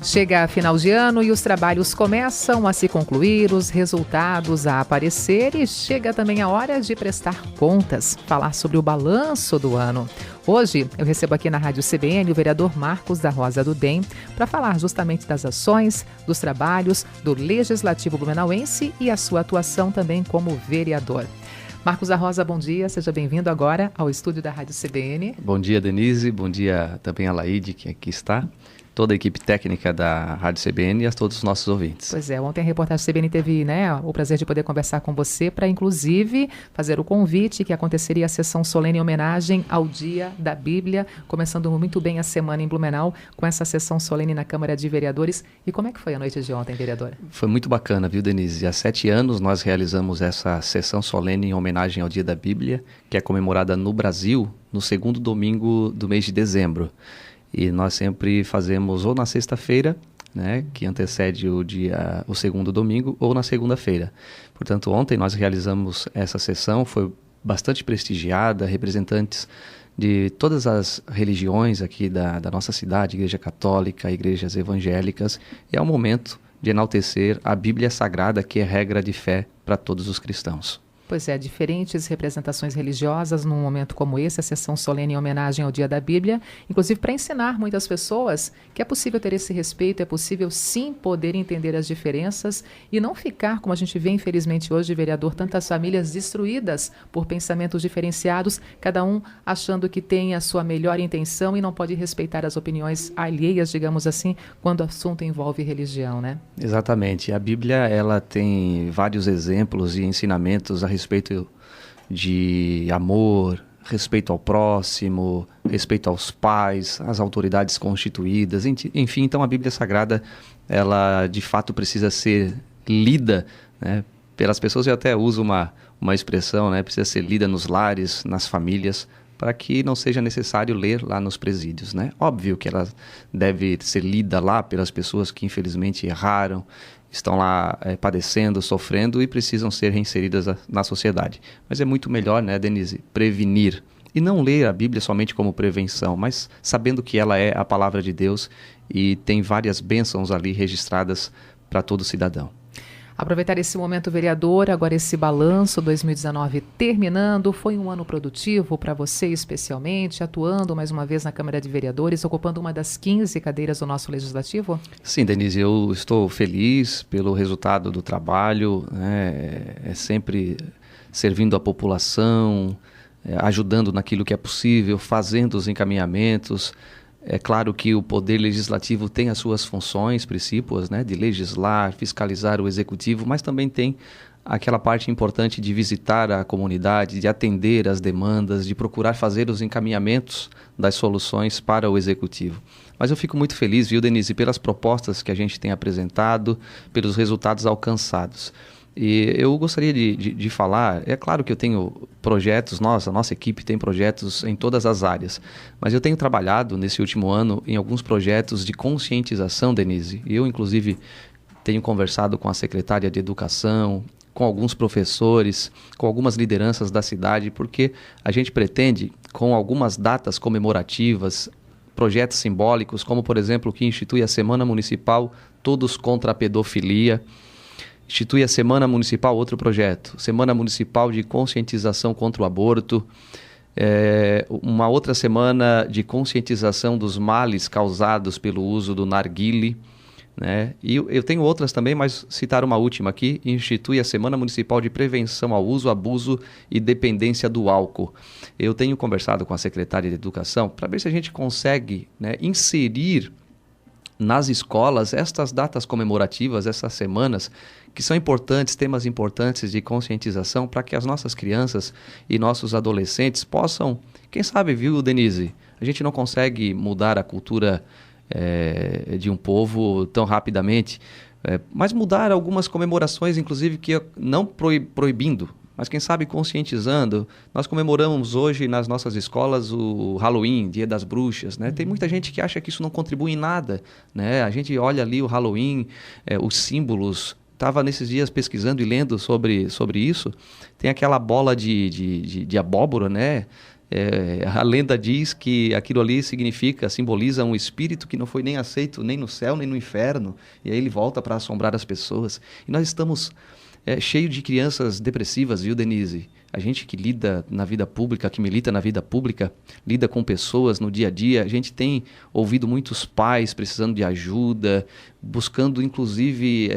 Chega final de ano e os trabalhos começam a se concluir, os resultados a aparecer e chega também a hora de prestar contas, falar sobre o balanço do ano. Hoje eu recebo aqui na Rádio CBN o vereador Marcos da Rosa do DEM para falar justamente das ações, dos trabalhos do Legislativo Blumenauense e a sua atuação também como vereador. Marcos da Rosa, bom dia, seja bem-vindo agora ao estúdio da Rádio CBN. Bom dia, Denise, bom dia também a Laide, que aqui está, toda a equipe técnica da Rádio CBN e a todos os nossos ouvintes. Pois é, ontem a reportagem CBN teve o prazer de poder conversar com você para, inclusive, fazer o convite que aconteceria a sessão solene em homenagem ao Dia da Bíblia, começando muito bem a semana em Blumenau, com essa sessão solene na Câmara de Vereadores. E como é que foi a noite de ontem, vereadora? Foi muito bacana, viu, Denise? Há 7 anos nós realizamos essa sessão solene em homenagem ao Dia da Bíblia, que é comemorada no Brasil no segundo domingo do mês de dezembro. E nós sempre fazemos ou na sexta-feira, né, que antecede o segundo domingo, ou na segunda-feira. Portanto, ontem nós realizamos essa sessão, foi bastante prestigiada, representantes de todas as religiões aqui da nossa cidade, Igreja Católica, igrejas evangélicas, e é um momento de enaltecer a Bíblia Sagrada, que é regra de fé para todos os cristãos. Pois é, diferentes representações religiosas num momento como esse, a sessão solene em homenagem ao Dia da Bíblia, inclusive para ensinar muitas pessoas que é possível ter esse respeito, é possível sim poder entender as diferenças e não ficar, como a gente vê infelizmente hoje, vereador, tantas famílias destruídas por pensamentos diferenciados, cada um achando que tem a sua melhor intenção e não pode respeitar as opiniões alheias, digamos assim, quando o assunto envolve religião, né? Exatamente. A Bíblia, ela tem vários exemplos e ensinamentos a respeito de amor, respeito ao próximo, respeito aos pais, às autoridades constituídas, enfim, então a Bíblia Sagrada, ela de fato precisa ser lida, né, pelas pessoas. Eu até uso uma expressão, né, precisa ser lida nos lares, nas famílias, para que não seja necessário ler lá nos presídios, né? Óbvio que ela deve ser lida lá pelas pessoas que infelizmente erraram, estão lá padecendo, sofrendo e precisam ser reinseridas na sociedade. Mas é muito melhor, né, Denise, prevenir. E não ler a Bíblia somente como prevenção, mas sabendo que ela é a palavra de Deus e tem várias bênçãos ali registradas para todo cidadão. Aproveitar esse momento, vereador, agora esse balanço 2019 terminando, foi um ano produtivo para você especialmente, atuando mais uma vez na Câmara de Vereadores, ocupando uma das 15 cadeiras do nosso Legislativo? Sim, Denise, eu estou feliz pelo resultado do trabalho, né? É sempre servindo a população, ajudando naquilo que é possível, fazendo os encaminhamentos. É claro que o Poder Legislativo tem as suas funções principais, né, de legislar, fiscalizar o Executivo, mas também tem aquela parte importante de visitar a comunidade, de atender as demandas, de procurar fazer os encaminhamentos das soluções para o Executivo. Mas eu fico muito feliz, viu, Denise, pelas propostas que a gente tem apresentado, pelos resultados alcançados. E eu gostaria de falar, é claro que eu tenho projetos, a nossa equipe tem projetos em todas as áreas, mas eu tenho trabalhado nesse último ano em alguns projetos de conscientização, Denise. Eu, inclusive, tenho conversado com a secretária de Educação, com alguns professores, com algumas lideranças da cidade, porque a gente pretende, com algumas datas comemorativas, projetos simbólicos, como, por exemplo, que institui a Semana Municipal Todos contra a Pedofilia, institui a Semana Municipal, outro projeto, Semana Municipal de Conscientização contra o Aborto, uma outra semana de conscientização dos males causados pelo uso do narguile, né? E eu tenho outras também, mas citar uma última aqui, institui a Semana Municipal de Prevenção ao Uso, Abuso e Dependência do Álcool. Eu tenho conversado com a secretária de Educação para ver se a gente consegue, né, inserir nas escolas estas datas comemorativas, essas semanas, que são importantes, temas importantes de conscientização para que as nossas crianças e nossos adolescentes possam, quem sabe, viu, Denise, a gente não consegue mudar a cultura de um povo tão rapidamente, mas mudar algumas comemorações, inclusive, que não proibindo, mas quem sabe conscientizando. Nós comemoramos hoje nas nossas escolas o Halloween, Dia das Bruxas, né? Tem muita gente que acha que isso não contribui em nada, né? A gente olha ali o Halloween, os símbolos. Estava nesses dias pesquisando e lendo sobre isso. Tem aquela bola de abóbora, né? A lenda diz que aquilo ali simboliza um espírito que não foi nem aceito nem no céu nem no inferno, e aí ele volta para assombrar as pessoas. E nós estamos cheio de crianças depressivas, viu, Denise? A gente que lida na vida pública, que milita na vida pública, lida com pessoas no dia a dia, a gente tem ouvido muitos pais precisando de ajuda, buscando inclusive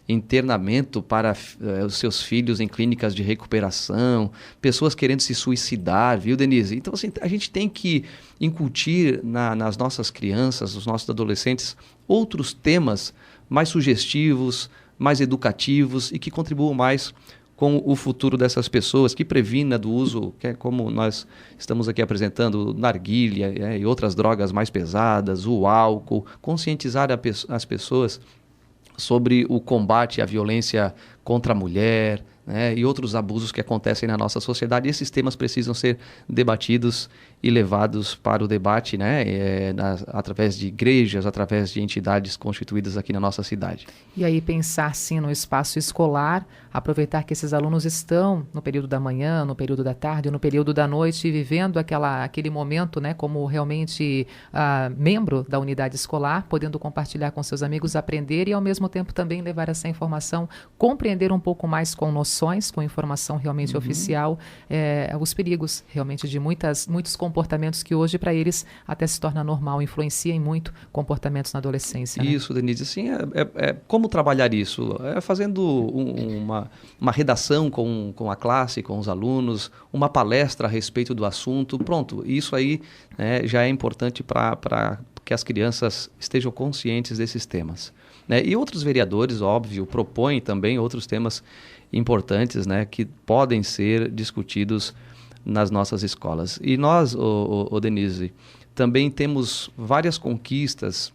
internamento para os seus filhos em clínicas de recuperação, pessoas querendo se suicidar, viu, Denise? Então, assim, a gente tem que incutir nas nossas crianças, nos nossos adolescentes, outros temas mais sugestivos, mais educativos e que contribuam mais com o futuro dessas pessoas, que previna do uso, que é como nós estamos aqui apresentando, narguilha e outras drogas mais pesadas, o álcool, conscientizar as pessoas sobre o combate à violência contra a mulher, né, e outros abusos que acontecem na nossa sociedade. E esses temas precisam ser debatidos e levados para o debate, né, através de igrejas, através de entidades constituídas aqui na nossa cidade. E aí pensar sim no espaço escolar, aproveitar que esses alunos estão no período da manhã, no período da tarde, no período da noite, vivendo aquele momento, né, como realmente membro da unidade escolar, podendo compartilhar com seus amigos, aprender e ao mesmo tempo também levar essa informação, compreender um pouco mais com noções, com informação realmente oficial, os perigos realmente de muitos comportamentos que hoje para eles até se torna normal, influenciam muito comportamentos na adolescência. Isso, né? Denise, assim, como trabalhar isso? Fazendo uma redação com a classe, com os alunos, uma palestra a respeito do assunto, pronto, isso aí já é importante para que as crianças estejam conscientes desses temas. Né? E outros vereadores, óbvio, propõem também outros temas importantes, né, que podem ser discutidos nas nossas escolas. E nós, Denise, também temos várias conquistas,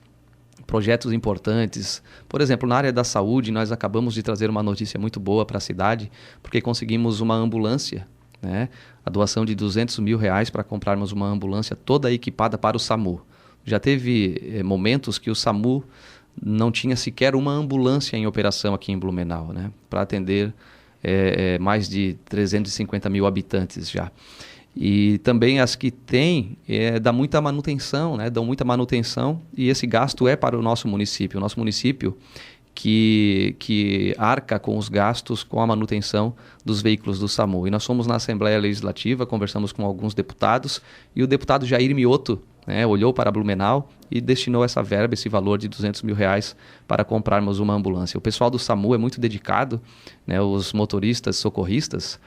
projetos importantes. Por exemplo, na área da saúde, nós acabamos de trazer uma notícia muito boa para a cidade, porque conseguimos uma ambulância, né? A doação de R$200 mil para comprarmos uma ambulância toda equipada para o SAMU. Já teve momentos que o SAMU não tinha sequer uma ambulância em operação aqui em Blumenau, né? Para atender mais de 350 mil habitantes já. E também as que têm, dão muita manutenção, né? Dão muita manutenção, e esse gasto é para o nosso município. O nosso município que arca com os gastos com a manutenção dos veículos do SAMU. E nós fomos na Assembleia Legislativa, conversamos com alguns deputados, e o deputado Jair Mioto, né, olhou para Blumenau e destinou essa verba, esse valor de R$200 mil para comprarmos uma ambulância. O pessoal do SAMU é muito dedicado, né, os motoristas, socorristas,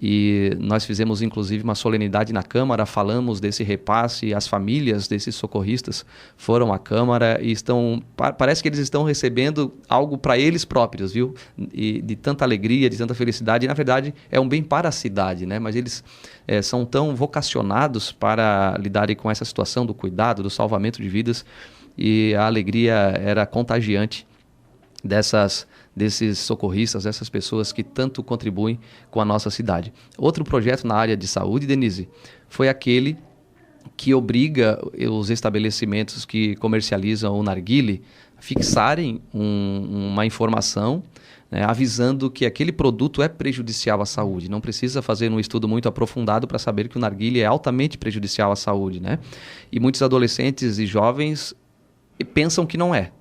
e nós fizemos inclusive uma solenidade na Câmara, falamos desse repasse, as famílias desses socorristas foram à Câmara e parece que eles estão recebendo algo para eles próprios, viu? E de tanta alegria, de tanta felicidade, e na verdade é um bem para a cidade, né? Mas eles são tão vocacionados para lidarem com essa situação do cuidado, do salvamento de vidas, e a alegria era contagiante desses socorristas, dessas pessoas que tanto contribuem com a nossa cidade. Outro projeto na área de saúde, Denise, foi aquele que obriga os estabelecimentos que comercializam o narguile a fixarem uma informação, né, avisando que aquele produto é prejudicial à saúde. Não precisa fazer um estudo muito aprofundado para saber que o narguile é altamente prejudicial à saúde, né? E muitos adolescentes e jovens pensam que não é.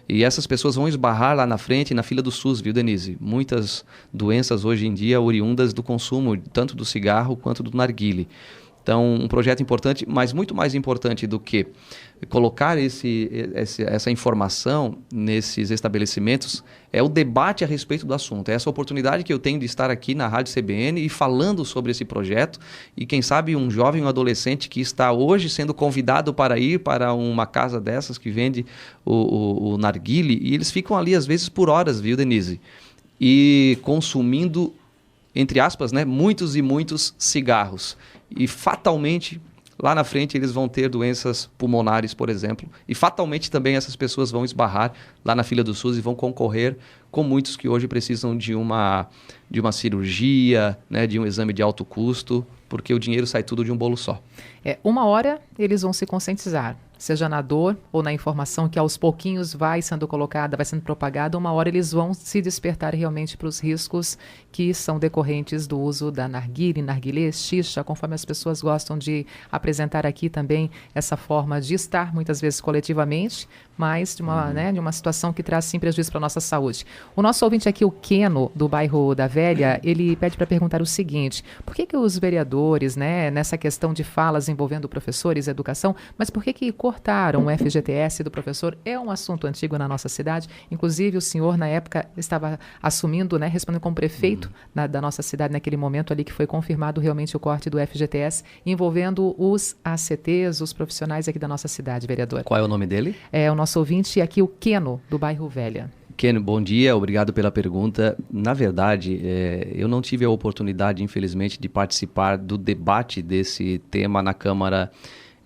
E essas pessoas vão esbarrar lá na frente, na fila do SUS, viu, Denise? Muitas doenças hoje em dia oriundas do consumo, tanto do cigarro quanto do narguile. Então, um projeto importante, mas muito mais importante do que colocar essa informação nesses estabelecimentos é o debate a respeito do assunto. É essa oportunidade que eu tenho de estar aqui na Rádio CBN e falando sobre esse projeto, e quem sabe um jovem ou adolescente que está hoje sendo convidado para ir para uma casa dessas que vende o narguile, e eles ficam ali às vezes por horas, viu, Denise? E consumindo, entre aspas, né, muitos e muitos cigarros. E fatalmente, lá na frente, eles vão ter doenças pulmonares, por exemplo. E fatalmente também essas pessoas vão esbarrar lá na fila do SUS e vão concorrer com muitos que hoje precisam de uma cirurgia, né, de um exame de alto custo, porque o dinheiro sai tudo de um bolo só. Uma hora eles vão se conscientizar. seja na dor ou na informação que aos pouquinhos vai sendo colocada, vai sendo propagada, uma hora eles vão se despertar realmente para os riscos que são decorrentes do uso da narguilé, narguilé, xixa, conforme as pessoas gostam de apresentar aqui também essa forma de estar, muitas vezes coletivamente, mas de uma situação que traz sim prejuízo para a nossa saúde. O nosso ouvinte aqui, o Keno, do bairro da Velha, ele pede para perguntar o seguinte: por que os vereadores, nessa questão de falas envolvendo professores e educação, mas por que cortaram o FGTS do professor? É um assunto antigo na nossa cidade, inclusive o senhor na época estava assumindo, respondendo como prefeito da nossa cidade naquele momento ali que foi confirmado realmente o corte do FGTS envolvendo os ACTs, os profissionais aqui da nossa cidade, vereador. Qual é o nome dele? É o nosso ouvinte aqui, o Keno, do bairro Velha. Keno, bom dia, obrigado pela pergunta. Na verdade, eu não tive a oportunidade, infelizmente, de participar do debate desse tema na Câmara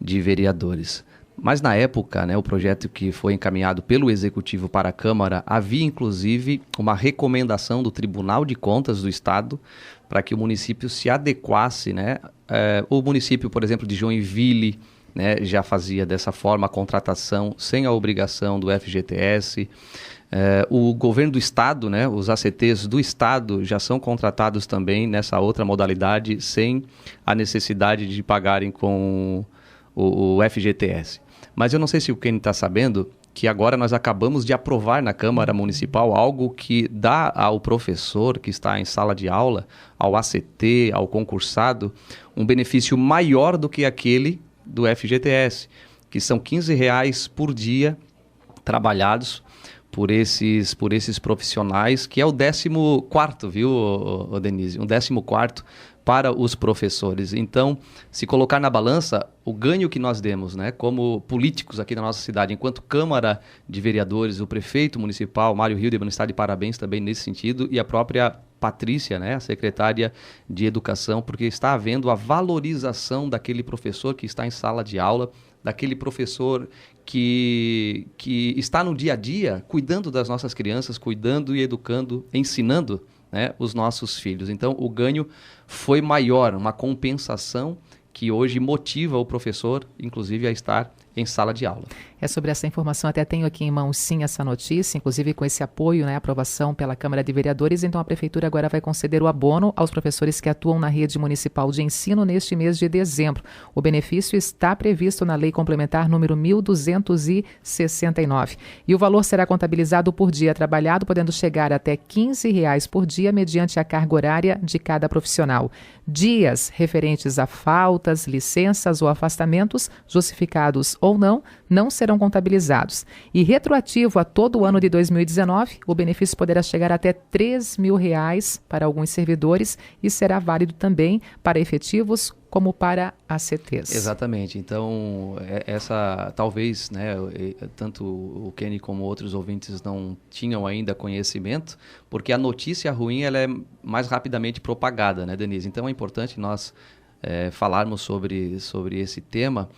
de Vereadores. Mas na época, o projeto que foi encaminhado pelo Executivo para a Câmara, havia inclusive uma recomendação do Tribunal de Contas do Estado para que o município se adequasse, o município, por exemplo, de Joinville, já fazia dessa forma a contratação sem a obrigação do FGTS. O governo do estado, os ACTs do estado já são contratados também nessa outra modalidade sem a necessidade de pagarem com o FGTS. Mas eu não sei se o Kenny está sabendo que agora nós acabamos de aprovar na Câmara Municipal algo que dá ao professor que está em sala de aula, ao ACT, ao concursado, um benefício maior do que aquele do FGTS, que são R$15 por dia trabalhados por esses profissionais, que é o 14º, viu, Denise? O 14º para os professores. Então, se colocar na balança, o ganho que nós demos, como políticos aqui na nossa cidade, enquanto Câmara de Vereadores, o prefeito municipal, Mário Hildebrand, está de parabéns também nesse sentido, e a própria Patrícia, a secretária de Educação, porque está havendo a valorização daquele professor que está em sala de aula, daquele professor que está no dia a dia cuidando das nossas crianças, cuidando e educando, ensinando os nossos filhos. Então, o ganho foi maior, uma compensação que hoje motiva o professor, inclusive, a estar em sala de aula. É sobre essa informação, até tenho aqui em mãos sim essa notícia, inclusive com esse apoio, aprovação pela Câmara de Vereadores. Então a Prefeitura agora vai conceder o abono aos professores que atuam na rede municipal de ensino neste mês de dezembro. O benefício está previsto na Lei Complementar número 1269. E o valor será contabilizado por dia trabalhado, podendo chegar até R$15 por dia, mediante a carga horária de cada profissional. Dias referentes a faltas, licenças ou afastamentos, justificados ou não serão contabilizados. E retroativo a todo o ano de 2019, o benefício poderá chegar até R$3.000 para alguns servidores e será válido também para efetivos como para ACTs. Exatamente. Então, essa talvez, tanto o Kenny como outros ouvintes não tinham ainda conhecimento, porque a notícia ruim ela é mais rapidamente propagada, Denise? Então, é importante nós falarmos sobre esse tema.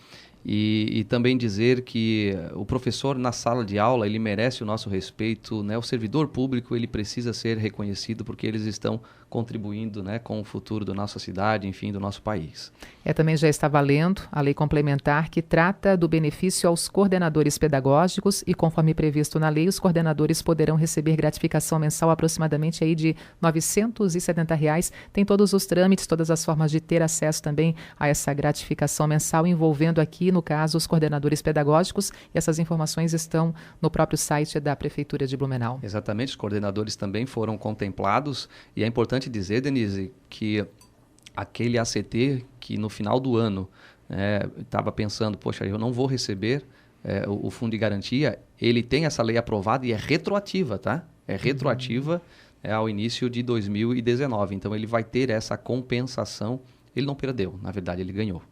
E também dizer que o professor na sala de aula, ele merece o nosso respeito, O servidor público, ele precisa ser reconhecido porque eles estão contribuindo, com o futuro da nossa cidade, enfim, do nosso país. Também já está valendo a lei complementar que trata do benefício aos coordenadores pedagógicos e, conforme previsto na lei, os coordenadores poderão receber gratificação mensal aproximadamente aí de R$970. Tem todos os trâmites, todas as formas de ter acesso também a essa gratificação mensal, envolvendo aqui, no caso, os coordenadores pedagógicos, e essas informações estão no próprio site da Prefeitura de Blumenau. Exatamente, os coordenadores também foram contemplados, e é importante dizer, Denise, que aquele ACT que no final do ano estava pensando, poxa, eu não vou receber o fundo de garantia, ele tem essa lei aprovada e é retroativa, tá? É retroativa ao início de 2019, então ele vai ter essa compensação. Ele não perdeu, na verdade, ele ganhou.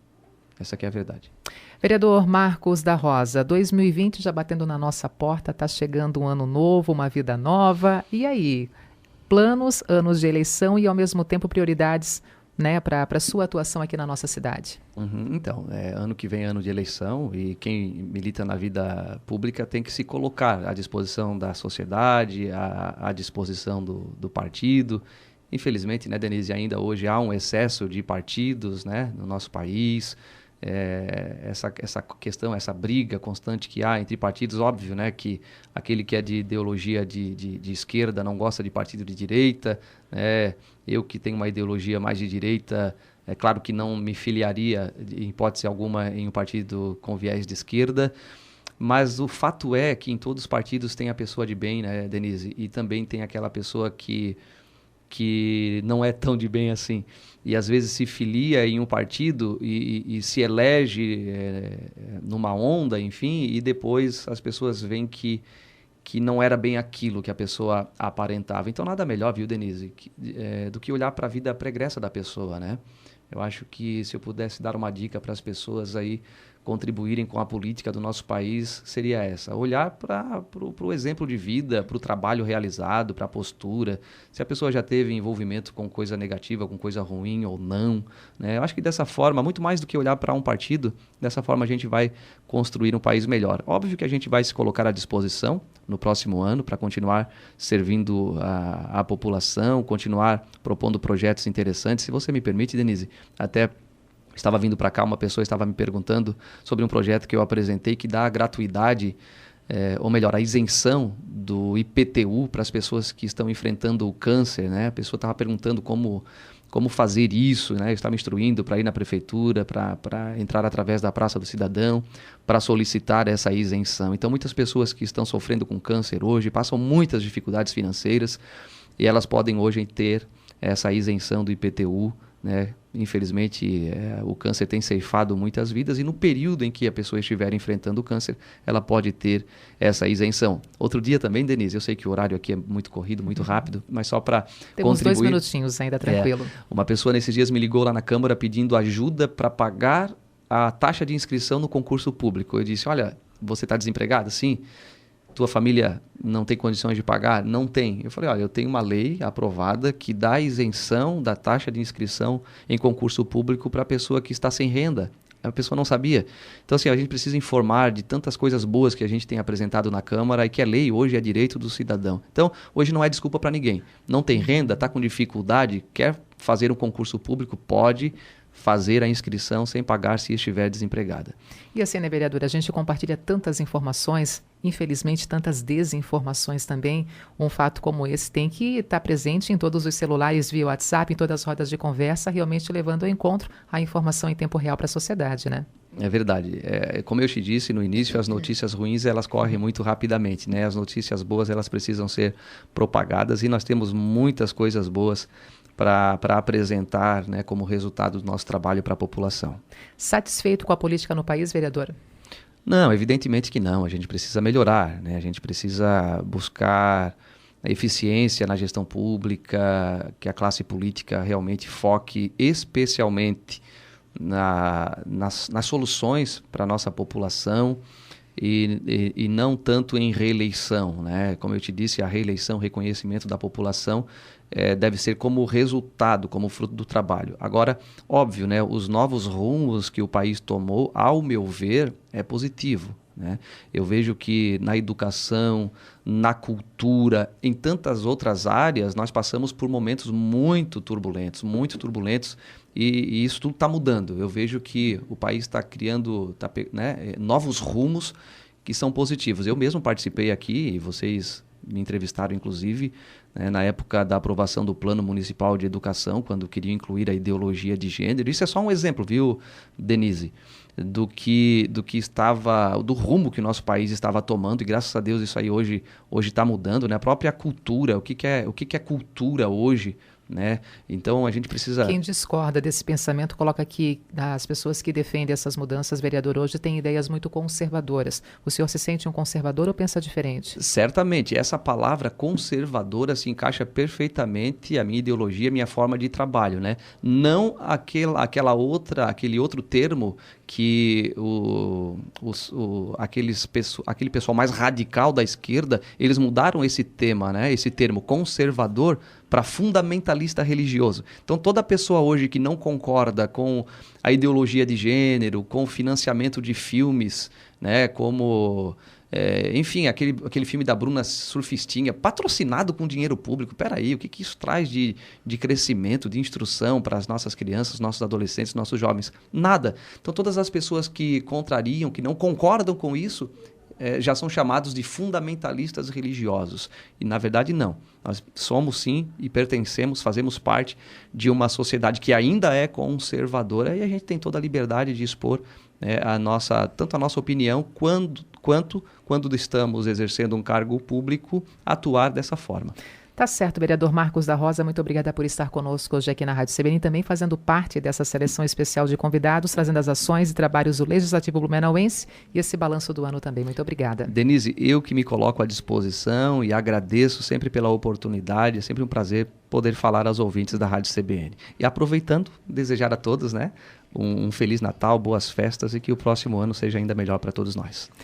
Essa aqui é a verdade. Vereador Marcos da Rosa, 2020 já batendo na nossa porta, está chegando um ano novo, uma vida nova, e aí? Planos, anos de eleição e, ao mesmo tempo, prioridades para a sua atuação aqui na nossa cidade. Então, ano que vem é ano de eleição e quem milita na vida pública tem que se colocar à disposição da sociedade, à disposição do partido. Infelizmente, Denise, ainda hoje há um excesso de partidos no nosso país. essa questão, essa briga constante que há entre partidos. Óbvio, né, que aquele que é de ideologia de esquerda não gosta de partido de direita, né? Eu que tenho uma ideologia mais de direita, é claro que não me filiaria, em hipótese alguma, em um partido com viés de esquerda, mas o fato é que em todos os partidos tem a pessoa de bem, né, Denise? E também tem aquela pessoa que não é tão de bem assim. E às vezes se filia em um partido e se elege numa onda, enfim, e depois as pessoas veem que não era bem aquilo que a pessoa aparentava. Então nada melhor, viu, Denise, do que olhar para a vida pregressa da pessoa, né? Eu acho que se eu pudesse dar uma dica para as pessoas aí contribuírem com a política do nosso país, seria essa: olhar para o exemplo de vida, para o trabalho realizado, para a postura, se a pessoa já teve envolvimento com coisa negativa, com coisa ruim ou não, né? Eu acho que dessa forma, muito mais do que olhar para um partido, dessa forma a gente vai construir um país melhor. Óbvio que a gente vai se colocar à disposição no próximo ano para continuar servindo a população, continuar propondo projetos interessantes. Se você me permite, Denise, até estava vindo para cá, uma pessoa estava me perguntando sobre um projeto que eu apresentei que dá a gratuidade, ou melhor, a isenção do IPTU para as pessoas que estão enfrentando o câncer, né? A pessoa estava perguntando como fazer isso, né? Eu estava instruindo para ir na prefeitura, para entrar através da Praça do Cidadão, para solicitar essa isenção. Então, muitas pessoas que estão sofrendo com câncer hoje passam muitas dificuldades financeiras e elas podem hoje ter essa isenção do IPTU, né? Infelizmente, o câncer tem ceifado muitas vidas e no período em que a pessoa estiver enfrentando o câncer, ela pode ter essa isenção. Outro dia também, Denise, eu sei que o horário aqui é muito corrido, muito rápido, mas só para contribuir. Temos 2 minutinhos ainda, tranquilo. Uma pessoa nesses dias me ligou lá na Câmara pedindo ajuda para pagar a taxa de inscrição no concurso público. Eu disse: olha, você está desempregado? Sim. Tua família não tem condições de pagar? Não tem. Eu falei: olha, eu tenho uma lei aprovada que dá isenção da taxa de inscrição em concurso público para a pessoa que está sem renda. A pessoa não sabia. Então, assim, a gente precisa informar de tantas coisas boas que a gente tem apresentado na Câmara e que a lei hoje é direito do cidadão. Então, hoje não é desculpa para ninguém. Não tem renda, está com dificuldade, quer fazer um concurso público, pode fazer a inscrição sem pagar se estiver desempregada. E assim, né, vereadora, a gente compartilha tantas informações, infelizmente tantas desinformações também. Um fato como esse tem que estar presente em todos os celulares via WhatsApp, em todas as rodas de conversa, realmente levando ao encontro a informação em tempo real para a sociedade, né? É verdade. Como eu te disse no início, as notícias ruins elas correm muito rapidamente, né? As notícias boas elas precisam ser propagadas e nós temos muitas coisas boas para apresentar, né, como resultado do nosso trabalho para a população. Satisfeito com a política no país, vereador? Não, evidentemente que não. A gente precisa melhorar, né? A gente precisa buscar eficiência na gestão pública, que a classe política realmente foque especialmente nas soluções para a nossa população e não tanto em reeleição, né? Como eu te disse, a reeleição, o reconhecimento da população deve ser como resultado, como fruto do trabalho. Agora, óbvio, né, os novos rumos que o país tomou, ao meu ver, é positivo, né? Eu vejo que na educação, na cultura, em tantas outras áreas, nós passamos por momentos muito turbulentos, e isso tudo está mudando. Eu vejo que o país está criando novos rumos que são positivos. Eu mesmo participei aqui, e vocês me entrevistaram inclusive, né, na época da aprovação do Plano Municipal de Educação, quando queriam incluir a ideologia de gênero. Isso é só um exemplo, viu, Denise, do rumo que o nosso país estava tomando, e graças a Deus isso aí hoje está mudando, né? A própria cultura, o que é cultura hoje, né? Então a gente precisa... Quem discorda desse pensamento coloca que as pessoas que defendem essas mudanças, vereador, hoje têm ideias muito conservadoras. O senhor se sente um conservador ou pensa diferente? Certamente, essa palavra conservadora se encaixa perfeitamente à minha ideologia, à minha forma de trabalho, né? Não aquele outro termo que aquele pessoal mais radical da esquerda, eles mudaram esse tema, né? Esse termo conservador para fundamentalista religioso. Então toda pessoa hoje que não concorda com a ideologia de gênero, com o financiamento de filmes, né, como Enfim, aquele filme da Bruna Surfistinha, patrocinado com dinheiro público. Peraí, o que isso traz de crescimento, de instrução para as nossas crianças, nossos adolescentes, nossos jovens? Nada. Então, todas as pessoas que contrariam, que não concordam com isso, já são chamados de fundamentalistas religiosos. E, na verdade, não. Nós somos, sim, e pertencemos, fazemos parte de uma sociedade que ainda é conservadora, e a gente tem toda a liberdade de expor tanto a nossa opinião, quanto quando estamos exercendo um cargo público, atuar dessa forma. Tá certo, vereador Marcos da Rosa, muito obrigada por estar conosco hoje aqui na Rádio CBN, também fazendo parte dessa seleção especial de convidados, trazendo as ações e trabalhos do Legislativo Blumenauense e esse balanço do ano também. Muito obrigada. Denise, eu que me coloco à disposição e agradeço sempre pela oportunidade, é sempre um prazer poder falar aos ouvintes da Rádio CBN. E aproveitando, desejar a todos, um Feliz Natal, boas festas e que o próximo ano seja ainda melhor para todos nós.